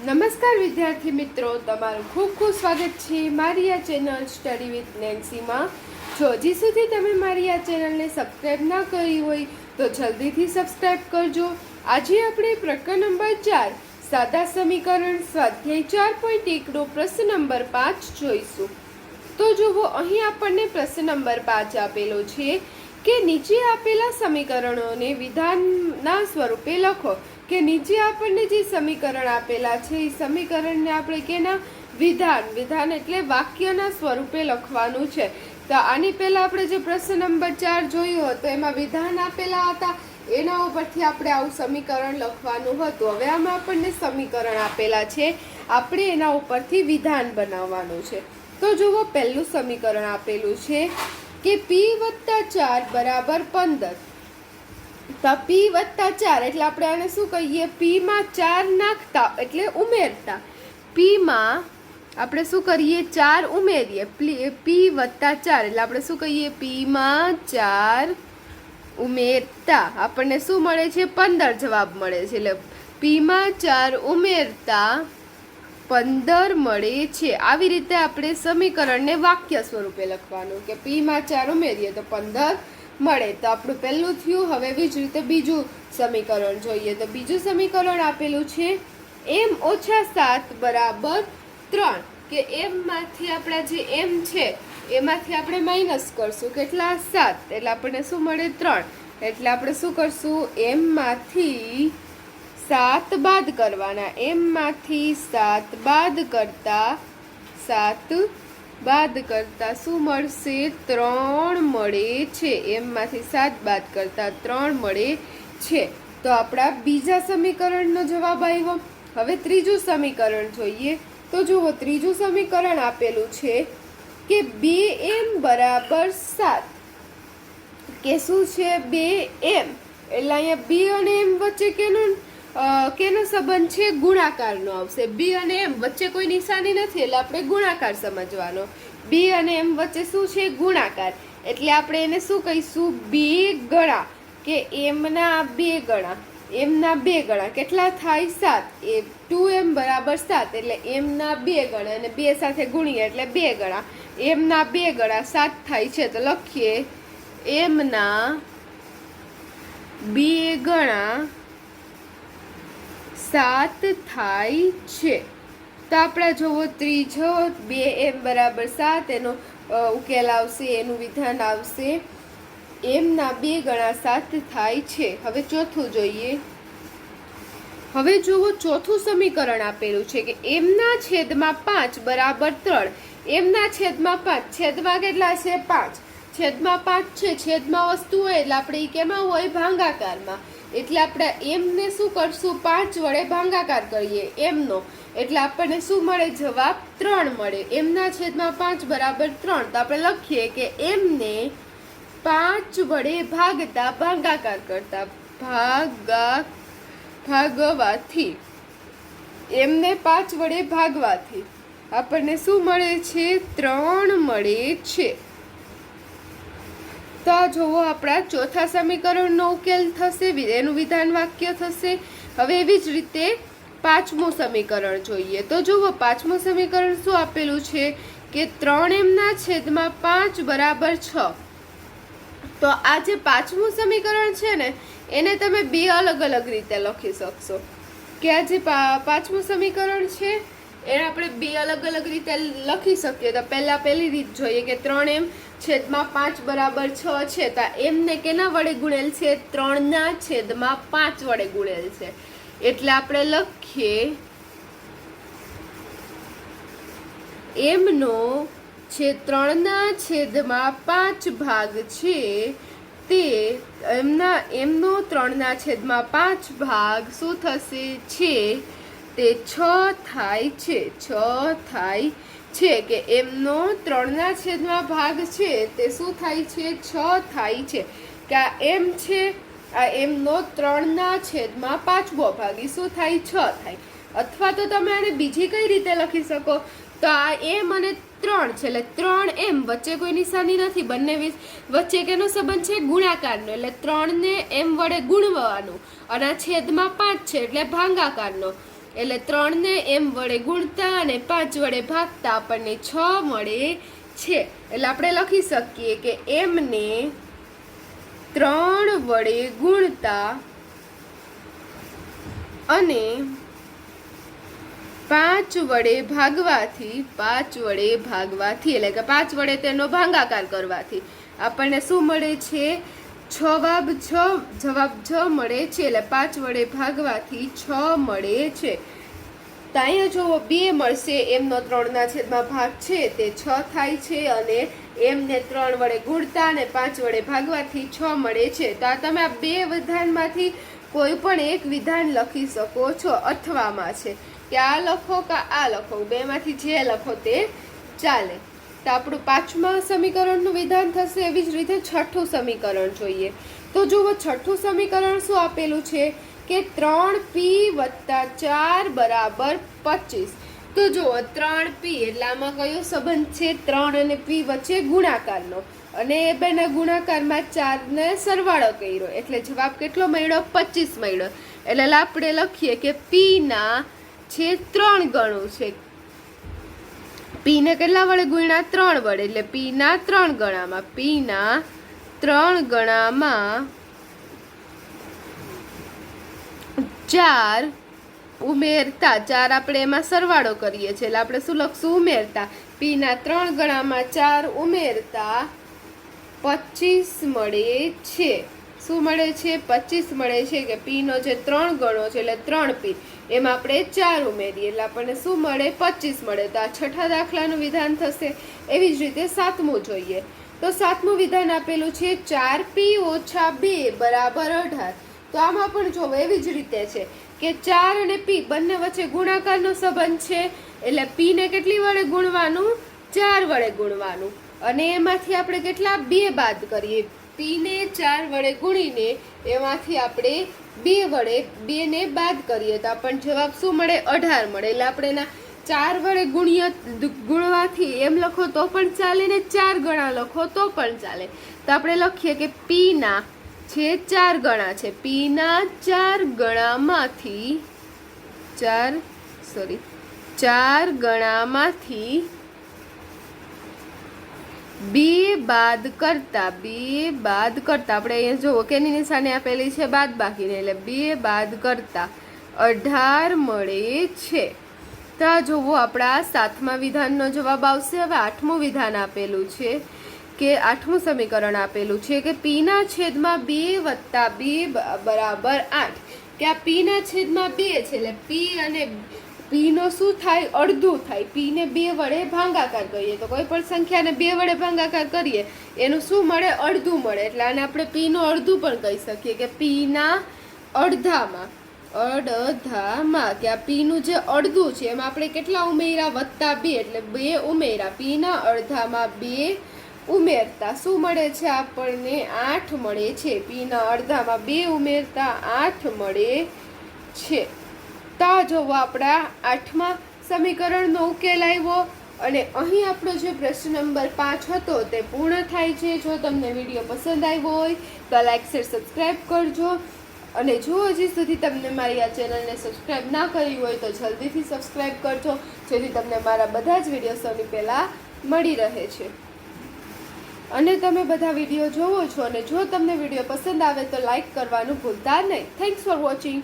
નમસ્કાર વિદ્યાર્થી મિત્રો, તમારું ખૂબ ખૂબ સ્વાગત છે મારી આ ચેનલ સ્ટડી વિથ નેન્સીમાં. જો હજી સુધી તમે મારી આ ચેનલને સબસ્ક્રાઈબ ના કરી હોય તો જલ્દીથી સબસ્ક્રાઈબ કરજો. આજે આપણે પ્રકરણ નંબર 4 સાદા સમીકરણ સ્વાધ્યાય 4.1 નો પ્રશ્ન નંબર 5 જોઈશું. તો જુઓ, અહીં આપણને પ્રશ્ન નંબર 5 આપેલો છે કે નીચે આપેલા સમીકરણોને વિધાનના સ્વરૂપે લખો. કે નીચે આપણને જે સમીકરણ આપેલા છે એ સમીકરણને આપણે કેના વિધાન એટલે વાક્યના સ્વરૂપે લખવાનું છે. તો આની પહેલા આપણે જે પ્રશ્ન નંબર 4 જોયો હતો એમાં વિધાન આપેલા હતા, એના ઉપરથી આપણે આવું સમીકરણ લખવાનું હતું. હવે આમાં આપણને સમીકરણ આપેલા છે, આપણે એના ઉપરથી વિધાન બનાવવાનું છે. તો જુઓ, પહેલું સમીકરણ આપેલું છે કે p+4 = 15. તો p+4 એટલે આપણે આને શું કહીએ, p માં 4 નાખતા એટલે ઉમેરતા. p માં આપણે શું કરીએ, 4 ઉમેરીએ. p+4 એટલે આપણે શું કહીએ, p માં 4 ઉમેરતા આપણને શું મળે છે, 15 જવાબ મળે છે. એટલે p માં 4 ઉમેરતા 15 મળે છે. આવી રીતે આપણે સમીકરણને વાક્ય સ્વરૂપે લખવાનું કે p માં 4 ઉમેરીએ તો 15 મળે. તો આપણું પહેલું થયું. હવે એવી જ રીતે બીજું સમીકરણ જોઈએ. તો બીજું સમીકરણ આપેલું છે m-7 = 3. કે m માંથી આપણા જે m છે એમાંથી આપણે માઇનસ કરશું. કેટલા? 7. એટલે આપણને શું મળે? 3. એટલે આપણે શું કરશું, m માંથી 7 બાદ કરવાના. m માંથી 7 બાદ કરતા શું મળશે? 3 મળે છે. એમમાંથી 7 બાદ કરતા 3 મળે છે. તો આપણા બીજા સમીકરણનો જવાબ આવ્યો. હવે ત્રીજું સમીકરણ જોઈએ. તો જુઓ, ત્રીજું સમીકરણ આપેલું છે કે 2m = 7. કે શું છે? 2m એટલે અહીંયા b અને m વચ્ચે કેનો સંબંધ છે? ગુણાકારનો આવશે. b અને m વચ્ચે કોઈ નિશાની નથી એટલે આપણે ગુણાકાર સમજવાનો. b અને m વચ્ચે શું છે? ગુણાકાર. એટલે આપણે એને શું કહીશું? 2 ગણા. કે m ના 2 ગણા. m ના 2 ગણા કેટલા થાય? 7. એ 2m = 7 એટલે m ના 2 ગણા અને 2 સાથે ગુણીએ એટલે 2 ગણા. m ના 2 ગણા 7 થાય છે. તો લખીએ m ના 2 ગણા 7 થાય છે. તો આપણે જોવો, ત્રીજો 2m = 7 એનો ઉકેલ આવશે, એનું વિધાન આવશે m ના 2 ગણા 7 થાય છે. હવે ચોથું જોઈએ. હવે જુઓ, ચોથું સમીકરણ આપેલું છે કે m ના છેદમાં 5 = 3. m ના છેદમાં 5, છેદમાં કેટલા છે? 5. છેદમાં 5 છે. છેદમાં વસ્તુ હોય એટલે આપણે એ કેમાં હોય? ભાગાકારમાં. એટલે આપણે m ને શું કરશું? 5 વડે ભાગાકાર કરીએ m નો. એટલે આપણને શું મળે? જવાબ 3 મળે. m ના છેદમાં 5 = 3. તો આપણે લખીએ કે m ને 5 વડે ભાગતા ભાગાકાર કરતા ભાગવાથી m ને 5 વડે ભાગવાથી આપણને શું મળે છે? 3 મળે છે. તો જુઓ, આપણા ચોથા સમીકરણનો ઉકેલ થશે, એનું વિધાન વાક્ય થશે. હવે એવી જ રીતે પાંચમું સમીકરણ જોઈએ. તો જુઓ, પાંચમું સમીકરણ શું આપેલું છે કે 3m ના છેદમાં 5 = 6. તો આ જે પાંચમું સમીકરણ છે ને એને તમે બે અલગ અલગ રીતે લખી શકશો. કે આ જે પાંચમું સમીકરણ છે એને આપણે બે અલગ અલગ રીતે લખી શકીએ. તો પહેલી રીત જોઈએ કે 3m છેદમાં 5 = 6 છે. તો m ને કેના વડે ગુણેલ છે? 3 ના છેદમાં 5 વડે ગુણેલ છે. એટલે આપણે લખીએ m નો 3 ના છેદમાં 5 ભાગ છે તે m નો 3 ના છેદમાં 5 ભાગ શું થશે છે? તે 6 થાય છે. 6 થાય છે. કે m નો 3 ના છેદમાં ભાગ છે તે શું થાય છે? 6 થાય છે. કે આ m છે, આ m નો 3 ના છેદમાં 5મો ભાગ એ શું થાય? 6 થાય. અથવા તો તમે આને બીજી કઈ રીતે લખી શકો? તો આ m અને 3 છે એટલે 3m વચ્ચે કોઈ નિશાની નથી. બંને વચ્ચે કેનો સંબંધ છે? ગુણાકારનો. એટલે 3 ને m વડે ગુણવાનું અને આ છેદમાં 5 છે એટલે ભાગાકારનો. એટલે 3 ને m વડે ગુણતા અને 5 વડે ભાગતા આપણને 6 મળે છે. એટલે આપણે લખી શકીએ કે m ને 3 વડે ગુણતા અને 5 વડે ભાગવાથી એટલે કે 5 વડે તેનો ભાગાકાર કરવાથી આપણને શું મળે છે? જવાબ 6 મળે છે. એટલે 5 વડે ભાગવાથી 6 મળે છે. તો અહીંયા જો 2 મળશે, એમનો 3/ભાગ છે તે 6 થાય છે અને એમને 3 વડે ગુણતા અને 5 વડે ભાગવાથી 6 મળે છે. તો આ તમે આ બે વિધાનમાંથી કોઈ પણ એક વિધાન લખી શકો છો. અથવામાં છે કે આ લખો કે આ લખો, બેમાંથી જે લખો તે ચાલે. તો આપણું 5મા સમીકરણનું વિધાન થશે. એવી જ રીતે 6થું સમીકરણ જોઈએ. તો જુઓ 6થું સમીકરણ શું આપેલું છે કે 3p + 4 = 25. તો જુઓ 3p એટલે આમાં કયો સંબંધ છે? 3 અને p વચ્ચે ગુણાકારનો, અને એ બેના ગુણાકારમાં 4 ને સરવાળો કર્યો એટલે જવાબ કેટલો મળ્યો? 25 મળ્યો. એટલે આપણે લખીએ કે p ના છે 3 ગણું છે. p ને કેટલા વડે ગુણ્યા? 3 વડે. એટલે p ના 3 ગણામાં 4 ઉમેરતા, 4 આપણે એમાં સરવાળો કરીએ છીએ એટલે આપણે શું લખશું? ઉમેરતા. p ના 3 ગણામાં 4 ઉમેરતા 25 મળે છે. શું મળે છે? 25 મળે છે. કે p નો જે 3 ગણો છે એટલે 3p, એમાં આપણે 4 ઉમેરીએ એટલે આપણને શું મળે? 25 મળે. તો આ 6થા દાખલાનું વિધાન થશે. એવી જ રીતે 7મું જોઈએ. તો 7મું વિધાન આપેલું છે 4p - 2 = 18. તો આમાં પણ જો એવી જ રીતે છે કે 4 અને p બંને વચ્ચે ગુણાકારનો સંબંધ છે. એટલે p ને કેટલી વડે ગુણવાનું? 4 વડે ગુણવાનું. અને એમાંથી આપણે કેટલા? 2 બાદ કરીએ. p ને 4 વડે ગુણીને એમાંથી આપણે 2 ને બાદ કરીએ તો આપણને જવાબ શું મળે? 18 મળે. એટલે આપણે એના 4 વડે ગુણવાથી એમ લખો તો પણ ચાલે ને 4 ગણા લખો તો પણ ચાલે. તો આપણે લખીએ કે p ના છે 4 ગણા છે. p ના 4 ગણામાંથી 4 ગણામાંથી 2 બાદ કરતા આપણે અહીંયા જુઓ કેની નિશાની આપેલી છે? બાદબાકીને. એટલે 2 બાદ કરતા 18 મળે છે. તો આ જુઓ આપણા 7મા વિધાનનો જવાબ આવશે. હવે 8મું વિધાન આપેલું છે કે 8મું સમીકરણ આપેલું છે કે p ના છેદમાં 2 + 2 = 8. કે આ p ના છેદમાં 2 છે એટલે p અને p નો શું થાય? અડધું થાય. p ને 2 વડે ભાગાકાર કરીએ તો કોઈ પણ સંખ્યાને 2 વડે ભાગાકાર કરીએ એનું શું મળે? અડધું મળે. એટલે આને આપણે p નું અડધું પણ કહી શકીએ કે p ના અડધામાં કે આ p નું જે અડધું છે એમાં આપણે કેટલા ઉમેર્યા? +2 એટલે 2 ઉમેર્યા. p ના અડધામાં 2 ઉમેરતા શું મળે છે? આપણને 8 મળે છે. p ના અડધામાં 2 ઉમેરતા 8 મળે છે. તો જોવો આપણા 8મા સમીકરણનો ઉકેલ આવ્યો. અને અહીં આપણો જે પ્રશ્ન નંબર 5 હતો તે પૂર્ણ થાય છે. જો તમને વિડીયો પસંદ આવ્યો હોય તો લાઈક શેર સબસ્ક્રાઈબ કરજો. અને જો હજી સુધી તમને મારી આ ચેનલને સબસ્ક્રાઈબ ના કરી હોય તો જલ્દીથી સબસ્ક્રાઈબ કરજો, જેથી તમને મારા બધા જ વિડીયો સૌથી પહેલાં મળી રહે છે. અને તમે બધા વિડીયો જોવો છો અને જો તમને વિડીયો પસંદ આવે તો લાઈક કરવાનું ભૂલતા નહીં. Thanks for watching.